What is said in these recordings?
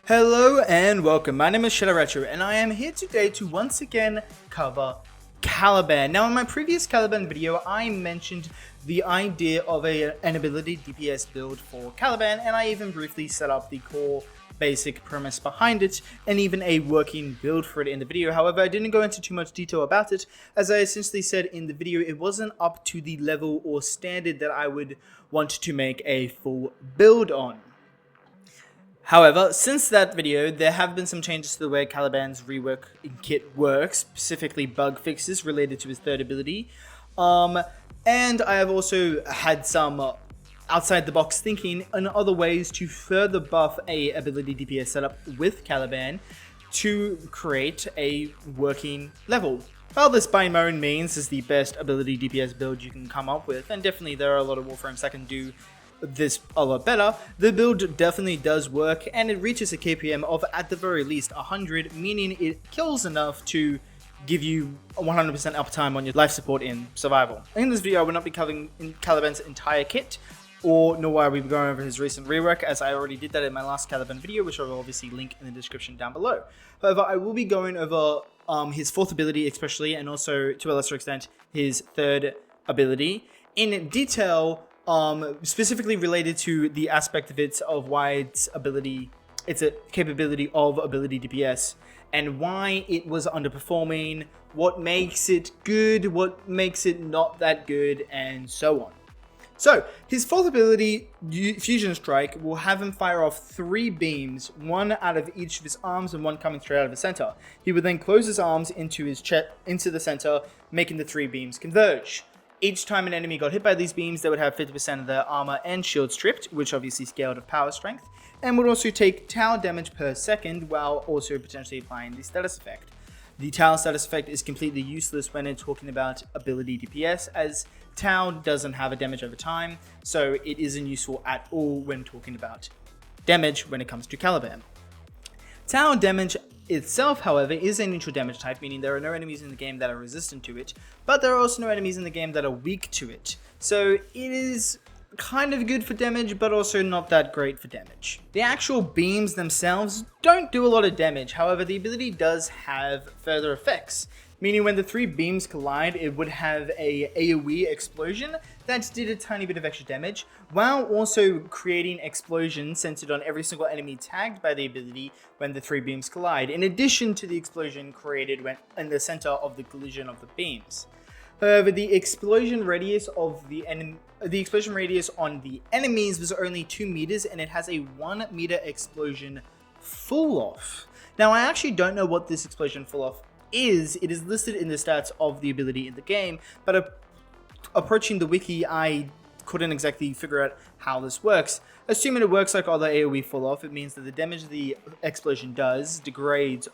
Hello and welcome, my name is Retro and I am here today to once again cover Caliban. Now in my previous Caliban video I mentioned the idea of an ability DPS build for Caliban, and I even briefly set up the core basic premise behind it and even a working build for it in the video. However, I didn't go into too much detail about it, as I essentially said in the video it wasn't up to the level or standard that I would want to make a full build on. However, since that video, there have been some changes to the way Caliban's rework kit works, specifically bug fixes related to his third ability. And I have also had some outside the box thinking on other ways to further buff a ability DPS setup with Caliban to create a working level. While this by no means is the best ability DPS build you can come up with, and definitely there are a lot of Warframes that can do this a lot better, the build definitely does work, and it reaches a KPM of at the very least 100, meaning it kills enough to give you 100% uptime on your life support in survival. In this video I will not be covering Caliban's entire kit, nor will I be going over his recent rework, as I already did that in my last Caliban video, which I will obviously link in the description down below. However, I will be going over his fourth ability especially, and also to a lesser extent his third ability in detail, specifically related to the aspect of it of why it's a capability of ability DPS, and why it was underperforming, what makes it good, what makes it not that good, and so on. So, his fourth ability, Fusion Strike, will have him fire off 3 beams, one out of each of his arms and one coming straight out of the center. He would then close his arms into the center, making the 3 beams converge. Each time an enemy got hit by these beams, they would have 50% of their armor and shield stripped, which obviously scaled of power strength, and would also take tower damage per second while also potentially applying the status effect. The tower status effect is completely useless when it's talking about ability DPS, as tower doesn't have a damage over time, so it isn't useful at all when talking about damage when it comes to Caliban. Tower damage itself, however, is a neutral damage type, meaning there are no enemies in the game that are resistant to it, but there are also no enemies in the game that are weak to it. So it is kind of good for damage, but also not that great for damage. The actual beams themselves don't do a lot of damage, however the ability does have further effects, meaning when the 3 beams collide it would have a AoE explosion that did a tiny bit of extra damage, while also creating explosions centered on every single enemy tagged by the ability when the 3 beams collide, in addition to the explosion created when in the center of the collision of the beams. However, the explosion radius on the enemies was only 2 meters, and it has a 1 meter explosion full off. Now I actually don't know what this explosion full off is. It is listed in the stats of the ability in the game, but approaching the wiki I couldn't exactly figure out how this works. Assuming it works like other AoE full off, it means that the damage the explosion does degrades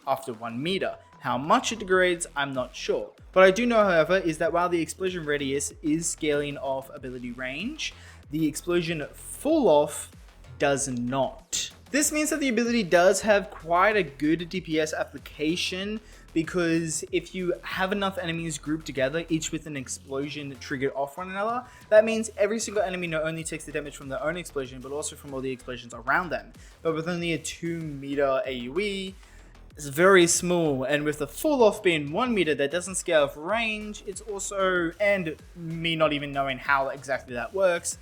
after 1 meter. How much it degrades, I'm not sure. What I do know, however, is that while the explosion radius is scaling off ability range, the explosion full off does not. This means that the ability does have quite a good DPS application, because if you have enough enemies grouped together, each with an explosion triggered off one another, that means every single enemy not only takes the damage from their own explosion, but also from all the explosions around them. But with only a 2 meter AoE, it's very small, and with the full off being 1 meter that doesn't scale off range, it's also, and me not even knowing how exactly that works,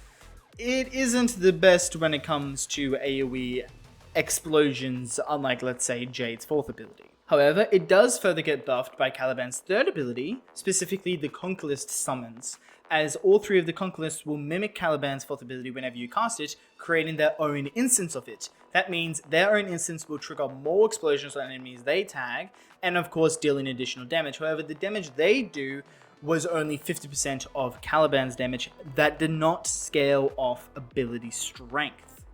it isn't the best when it comes to AoE explosions, unlike, let's say, Jade's fourth ability. However, it does further get buffed by Caliban's third ability, specifically the Conquest Summons, as all 3 of the Conquests will mimic Caliban's fourth ability whenever you cast it, creating their own instance of it. That means their own instance will trigger more explosions on enemies they tag, and of course dealing additional damage. However, the damage they do was only 50% of Caliban's damage. That did not scale off ability strength.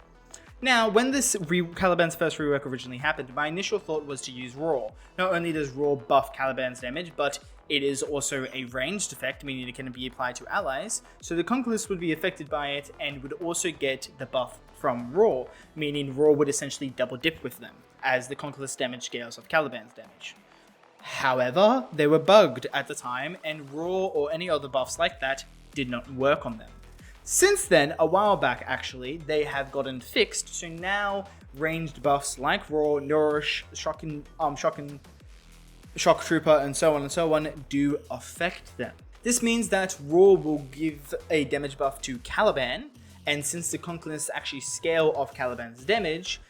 Now, when this Caliban's first rework originally happened, my initial thought was to use Roar. Not only does Roar buff Caliban's damage, but It is also a ranged effect, meaning it can be applied to allies, so the Conquerors would be affected by it and would also get the buff from Raw, meaning Raw would essentially double dip with them, as the Conquerors damage scales of Caliban's damage. However, they were bugged at the time, and Raw or any other buffs like that did not work on them. Since then, a while back actually, they have gotten fixed, so now ranged buffs like Raw, Nourish, Shock Trooper, and so on do affect them. This means that Raw will give a damage buff to Caliban, and since the Conquerors actually scale off Caliban's damage,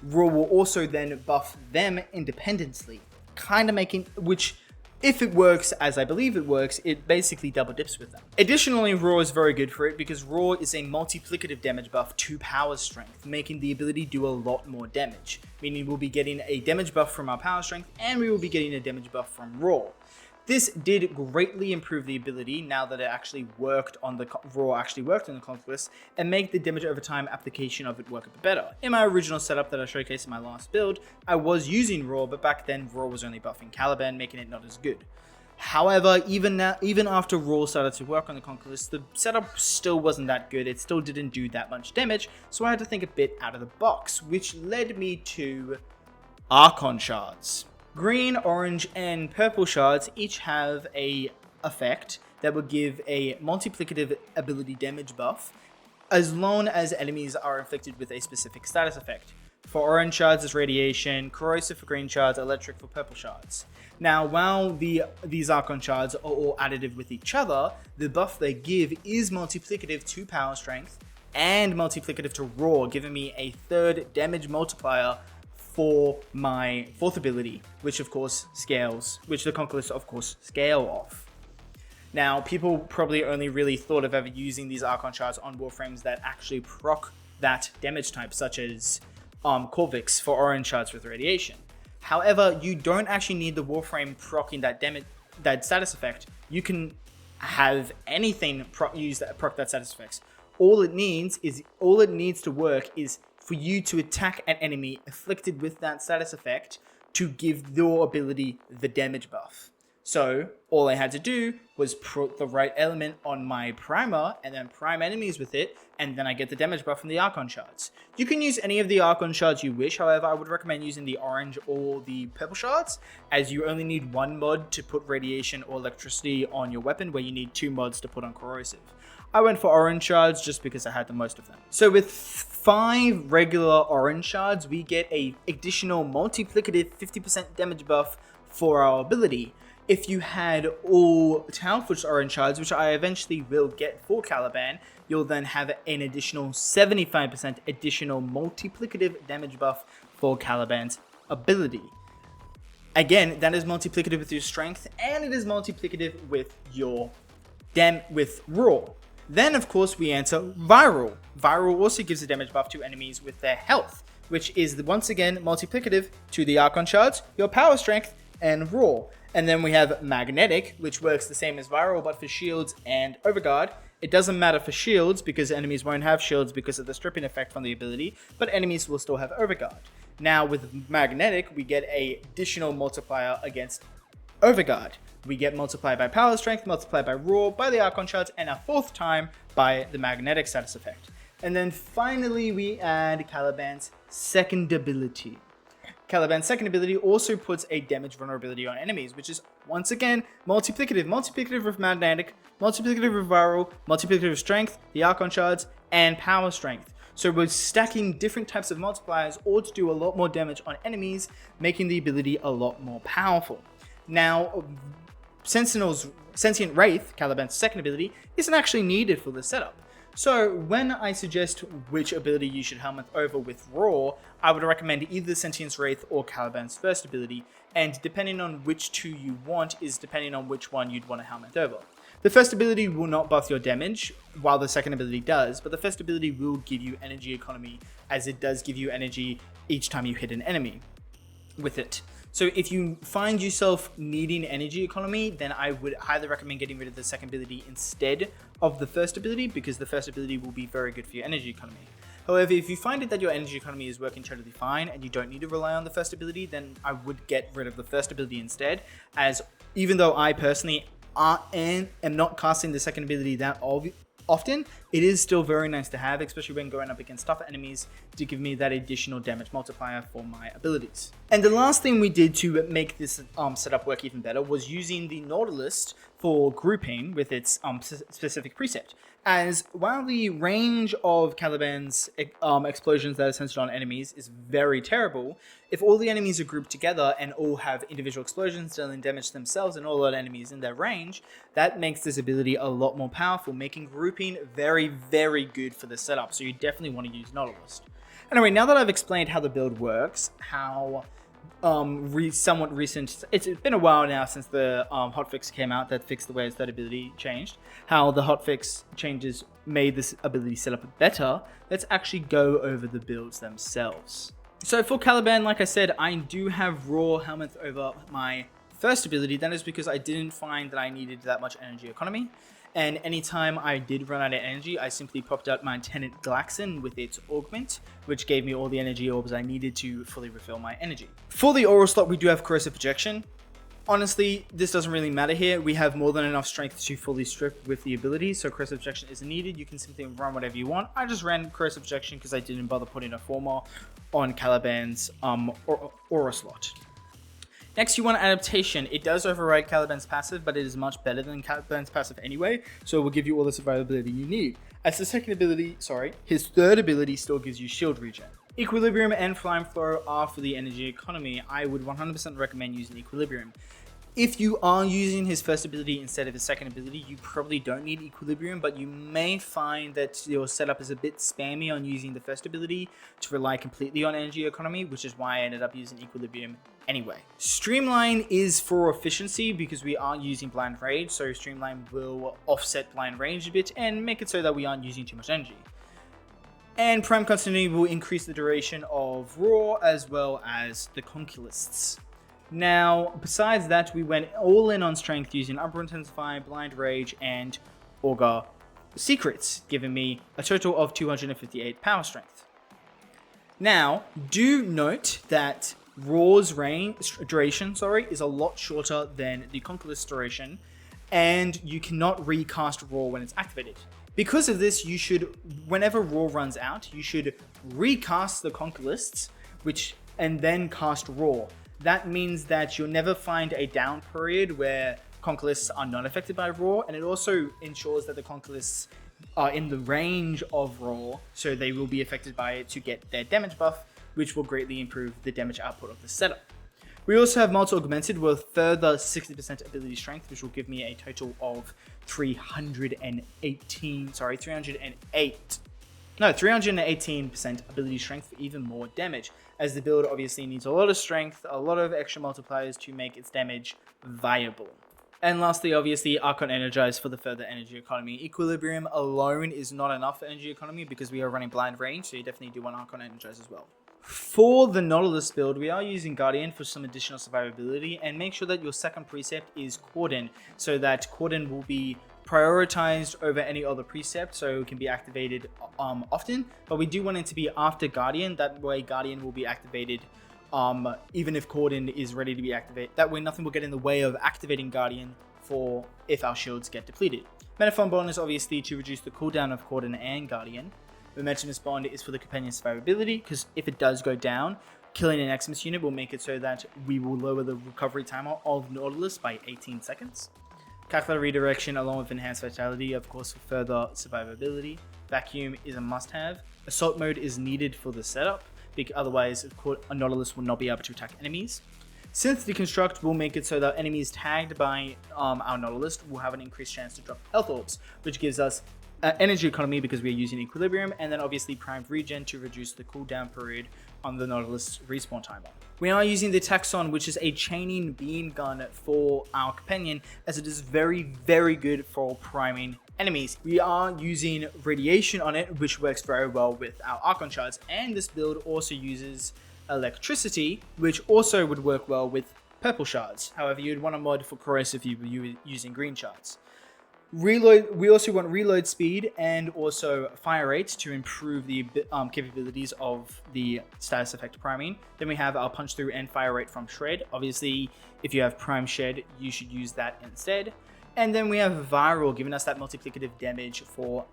Raw will also then buff them independently, kind of making, which, if it works as I believe it works, it basically double dips with them. Additionally, Raw is very good for it because Raw is a multiplicative damage buff to power strength, making the ability do a lot more damage, meaning we'll be getting a damage buff from our power strength and we will be getting a damage buff from Raw. This did greatly improve the ability now that it actually worked on the Raw actually worked on the Conquest, and make the damage over time application of it work a bit better. In my original setup that I showcased in my last build, I was using Raw, but back then Raw was only buffing Caliban, making it not as good. However, even after Raw started to work on the Conquest, the setup still wasn't that good. It still didn't do that much damage, so I had to think a bit out of the box, which led me to Archon Shards. Green, orange, and purple shards each have a effect that will give a multiplicative ability damage buff as long as enemies are inflicted with a specific status effect. For orange shards, it's radiation, corrosive for green shards, electric for purple shards. Now, while these Archon Shards are all additive with each other, the buff they give is multiplicative to power strength and multiplicative to Raw, giving me a third damage multiplier for my fourth ability, which of course scales, which the Conquerors of course scale off. Now, people probably only really thought of ever using these Archon Shards on Warframes that actually proc that damage type, such as Corvix for orange shards with radiation. However, you don't actually need the Warframe proccing that status effect. You can have anything proc that status effects. All it needs to work is for you to attack an enemy afflicted with that status effect to give your ability the damage buff. So all I had to do was put the right element on my primer and then prime enemies with it, and then I get the damage buff from the Archon Shards. You can use any of the Archon Shards you wish, however I would recommend using the orange or the purple shards, as you only need one mod to put radiation or electricity on your weapon, where you need 2 mods to put on corrosive. I went for orange shards just because I had the most of them. So with 5 regular orange shards, we get a additional multiplicative 50% damage buff for our ability. If you had all Talfoot's orange shards, which I eventually will get for Caliban, you'll then have an additional 75% additional multiplicative damage buff for Caliban's ability. Again, that is multiplicative with your strength, and it is multiplicative with your with Raw. Then, of course, we enter Viral. Viral also gives a damage buff to enemies with their health, which is once again multiplicative to the Archon Shards, your power strength, and Raw. And then we have Magnetic, which works the same as Viral, but for shields and Overguard. It doesn't matter for shields, because enemies won't have shields because of the stripping effect from the ability, but enemies will still have Overguard. Now, with Magnetic, we get an additional multiplier against Overguard. We get multiplied by power strength, multiplied by Raw, by the Archon Shards, and a 4th time by the Magnetic status effect. And then finally we add Caliban's second ability. Caliban's second ability also puts a damage vulnerability on enemies, which is once again multiplicative. Multiplicative with Magnetic, multiplicative with Viral, multiplicative with Strength, the Archon Shards, and Power Strength. So we're stacking different types of multipliers, all to do a lot more damage on enemies, making the ability a lot more powerful. Now, Sentient Wraith, Caliban's second ability, isn't actually needed for this setup. So when I suggest which ability you should helmet over with Raw, I would recommend either Sentient Wraith or Caliban's first ability, and depending on which 2 you want is depending on which one you'd want to helmet over. The first ability will not buff your damage, while the second ability does, but the first ability will give you energy economy, as it does give you energy each time you hit an enemy with it. So if you find yourself needing energy economy, then I would highly recommend getting rid of the second ability instead of the first ability, because the first ability will be very good for your energy economy. However, if you find it that your energy economy is working totally fine and you don't need to rely on the first ability, then I would get rid of the first ability instead, as even though I personally am not casting the second ability that often, it is still very nice to have, especially when going up against tougher enemies, to give me that additional damage multiplier for my abilities. And the last thing we did to make this setup work even better was using the Nautilus for grouping with its specific precept. As while the range of Caliban's explosions that are centered on enemies is very terrible, if all the enemies are grouped together and all have individual explosions dealing damage themselves and all other enemies in their range, that makes this ability a lot more powerful, making grouping very, very good for the setup. So you definitely want to use Nautilus. Anyway, now that I've explained how the build works, how somewhat recent, it's been a while now since the hotfix came out that fixed the ways that ability changed, how the hotfix changes made this ability setup better, let's actually go over the builds themselves. So for Caliban, like I said, I do have raw helmet over my first ability. That is because I didn't find that I needed that much energy economy. And anytime I did run out of energy, I simply popped out my Tenant Glaxon with its augment, which gave me all the energy orbs I needed to fully refill my energy. For the oral slot, we do have corrosive projection. Honestly, this doesn't really matter here. We have more than enough strength to fully strip with the ability, so corrosive projection isn't needed. You can simply run whatever you want. I just ran corrosive projection because I didn't bother putting a former on Caliban's aura slot. Next, you want adaptation. It does override Caliban's passive, but it is much better than Caliban's passive anyway, so it will give you all the survivability you need. As the second ability, his third ability still gives you shield regen. Equilibrium and Flying Flow are for the energy economy. I would 100% recommend using Equilibrium. If you are using his first ability instead of his second ability, you probably don't need Equilibrium, but you may find that your setup is a bit spammy on using the first ability to rely completely on energy economy, which is why I ended up using Equilibrium anyway. Streamline is for efficiency because we are using Blind Rage, so Streamline will offset Blind Rage a bit and make it so that we aren't using too much energy. And Prime Continuity will increase the duration of Raw as well as the Conquilists. Now, besides that, we went all in on strength using Upper Intensify, Blind Rage, and Augur Secrets, giving me a total of 258 power strength. Now, do note that Raw's duration is a lot shorter than the Conquilist duration, and you cannot recast Raw when it's activated. Because of this, you should, whenever Raw runs out, you should recast the Conquilists, and then cast Raw. That means that you'll never find a down period where Conquilists are not affected by Raw, and it also ensures that the Conquilists are in the range of Raw, so they will be affected by it to get their damage buff, which will greatly improve the damage output of the setup. We also have Multi-Augmented with further 60% ability strength, which will give me a total of 318% ability strength for even more damage, as the build obviously needs a lot of strength, a lot of extra multipliers to make its damage viable. And lastly, obviously, Archon Energize for the further energy economy. Equilibrium alone is not enough for energy economy because we are running Blind Range, so you definitely do want Archon Energize as well. For the Nautilus build, we are using Guardian for some additional survivability, and make sure that your second precept is Cordon, so that Cordon will be prioritized over any other precept, so it can be activated often, but we do want it to be after Guardian. That way Guardian will be activated even if Cordon is ready to be activated. That way nothing will get in the way of activating Guardian for if our shields get depleted. Metaphone Bond is obviously to reduce the cooldown of Cordon and Guardian. The Mentionist Bond is for the companion survivability, because if it does go down, killing an Xmas unit will make it so that we will lower the recovery timer of Nautilus by 18 seconds. Calculator Redirection along with Enhanced Vitality, of course, for further survivability. Vacuum is a must-have. Assault Mode is needed for the setup, because otherwise a Nautilus will not be able to attack enemies. Synth Deconstruct will make it so that enemies tagged by our Nautilus will have an increased chance to drop health orbs, which gives us energy economy because we are using Equilibrium, and then obviously Primed Regen to reduce the cooldown period on the Nautilus respawn timer. We are using the Taxon, which is a chaining beam gun for our companion, as it is very, very good for priming enemies. We are using radiation on it, which works very well with our Archon Shards, and this build also uses electricity, which also would work well with purple shards. However, you'd want a mod for corrosive if you were using green shards. Reload. We also want reload speed and also fire rate to improve the capabilities of the status effect priming. Then we have our punch through and fire rate from shred. Obviously, if you have prime shed, you should use that instead. And then we have viral, giving us that multiplicative damage for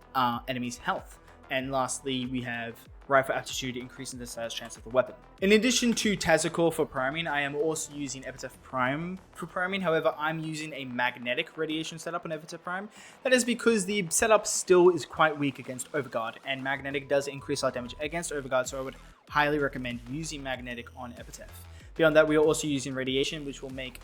enemies' health. And lastly, we have rifle aptitude, increasing the status chance of the weapon. In addition to Tactical for priming, I am also using Epitaph Prime for priming. However, I'm using a magnetic radiation setup on Epitaph Prime. That is because the setup still is quite weak against Overguard, and magnetic does increase our damage against Overguard, so I would highly recommend using magnetic on Epitaph. Beyond that, we are also using radiation, which will make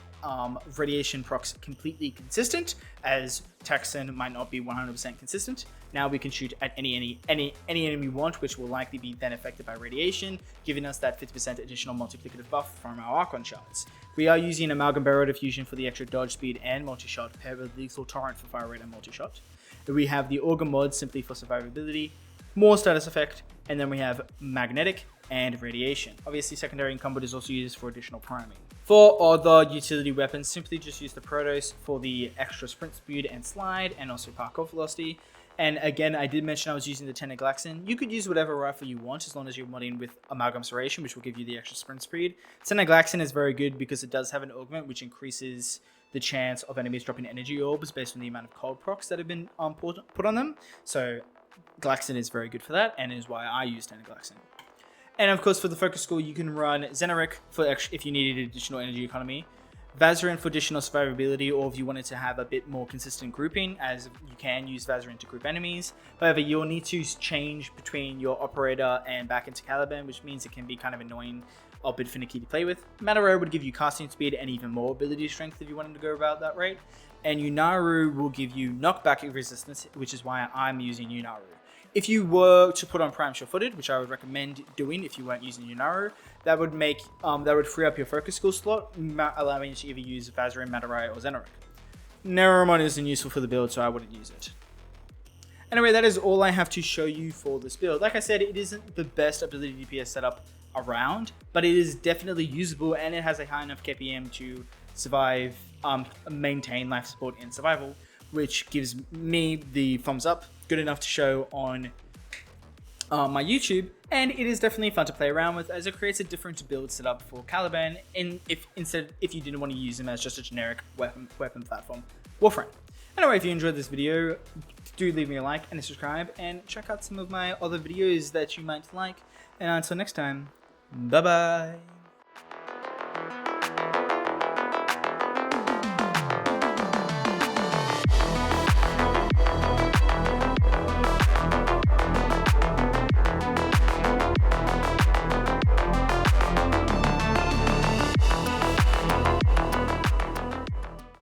radiation procs completely consistent, as Texan might not be 100% consistent. Now we can shoot at any enemy we want, which will likely be then affected by radiation, giving us that 50% additional multiplicative buff from our Archon Shards. We are using Amalgam Barrel Diffusion for the extra dodge speed and multi-shot, paired with Lethal Torrent for fire rate and multi-shot. We have the Auger Mod simply for survivability, more status effect, and then we have magnetic and radiation. Obviously, secondary encumbered is also used for additional priming. For other utility weapons, simply just use the Protos for the extra sprint speed and slide, and also parkour velocity. And again, I did mention I was using the Tenaglaxin. You could use whatever rifle you want as long as you're modding with Amalgam Serration, which will give you the extra sprint speed. Tenaglaxin is very good because it does have an augment which increases the chance of enemies dropping energy orbs based on the amount of cold procs that have been put on them. So Glaxin is very good for that, and is why I use Tenaglaxin. And of course, for the focus score, you can run Xenoric for if you needed additional energy economy, Vazarin for additional survivability, or if you wanted to have a bit more consistent grouping, as you can use Vazarin to group enemies. However, you'll need to change between your operator and back into Caliban, which means it can be kind of annoying or a bit finicky to play with. Mataro would give you casting speed and even more ability strength if you wanted to go about that rate. And Yunaru will give you knockback resistance, which is why I'm using Yunaru. If you were to put on Prime Sure-Footed, which I would recommend doing if you weren't using Yunaru, that would make that would free up your focus skill slot, allowing you to either use Vazarin, Matarai, or Xenoric. Narrowmon isn't useful for the build, so I wouldn't use it. Anyway, that is all I have to show you for this build. Like I said, it isn't the best ability DPS setup around, but it is definitely usable, and it has a high enough KPM to survive, maintain life support and survival, which gives me the thumbs up, good enough to show on my YouTube, and it is definitely fun to play around with, as it creates a different build setup for Caliban, if you didn't want to use him as just a generic weapon platform Warframe. Anyway, if you enjoyed this video, do leave me a like and a subscribe, and check out some of my other videos that you might like. And until next time, bye bye.